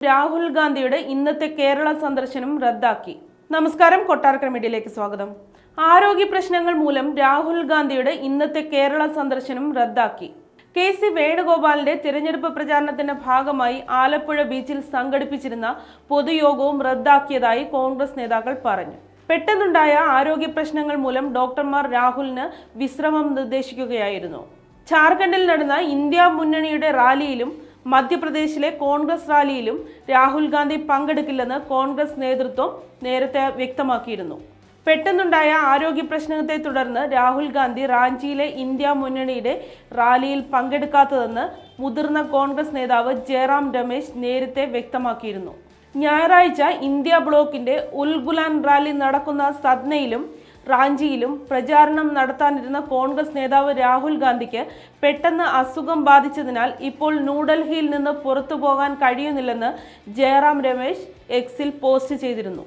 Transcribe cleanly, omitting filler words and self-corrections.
രാഹുൽ ഗാന്ധിയുടെ ഇന്നത്തെ കേരള സന്ദർശനം റദ്ദാക്കി. നമസ്കാരം, കൊട്ടാരക്കര മീഡിയയിലേക്ക് സ്വാഗതം. ആരോഗ്യ പ്രശ്നങ്ങൾ മൂലം രാഹുൽ ഗാന്ധിയുടെ ഇന്നത്തെ കേരള സന്ദർശനം റദ്ദാക്കി. കെ.സി. വേണുഗോപാലിന്റെ തിരഞ്ഞെടുപ്പ് പ്രചാരണത്തിന്റെ ഭാഗമായി ആലപ്പുഴ ബീച്ചിൽ സംഘടിപ്പിച്ചിരുന്ന പൊതുയോഗവും റദ്ദാക്കിയതായി കോൺഗ്രസ് നേതാക്കൾ പറഞ്ഞു. പെട്ടെന്നുണ്ടായ ആരോഗ്യ പ്രശ്നങ്ങൾ മൂലം ഡോക്ടർമാർ രാഹുലിന് വിശ്രമം നിർദ്ദേശിക്കുകയായിരുന്നു. ജാർഖണ്ഡിൽ നടന്ന ഇന്ത്യ മുന്നണിയുടെ റാലിയിലും മധ്യപ്രദേശിലെ കോൺഗ്രസ് റാലിയിലും രാഹുൽ ഗാന്ധി പങ്കെടുക്കില്ലെന്ന് കോൺഗ്രസ് നേതൃത്വം നേരത്തെ വ്യക്തമാക്കിയിരുന്നു. പെട്ടെന്നുണ്ടായ ആരോഗ്യ പ്രശ്നത്തെ തുടർന്ന് രാഹുൽ ഗാന്ധി റാഞ്ചിയിലെ ഇന്ത്യ മുന്നണിയുടെ റാലിയിൽ പങ്കെടുക്കാത്തതെന്ന് മുതിർന്ന കോൺഗ്രസ് നേതാവ് ജയറാം രമേശ് നേരത്തെ വ്യക്തമാക്കിയിരുന്നു. ഞായറാഴ്ച ഇന്ത്യ ബ്ലോക്കിന്റെ ഉൽഗുലാൻ റാലി നടക്കുന്ന സത്നയിലും റാഞ്ചിയിലും പ്രചാരണം നടത്താനിരുന്ന കോൺഗ്രസ് നേതാവ് രാഹുൽ ഗാന്ധിക്ക് പെട്ടെന്ന് അസുഖം ബാധിച്ചതിനാൽ ഇപ്പോൾ ന്യൂഡൽഹിയിൽ നിന്ന് പുറത്തു പോകാൻ കഴിയുന്നില്ലെന്ന് ജയറാം രമേശ് എക്സിൽ പോസ്റ്റ് ചെയ്തിരുന്നു.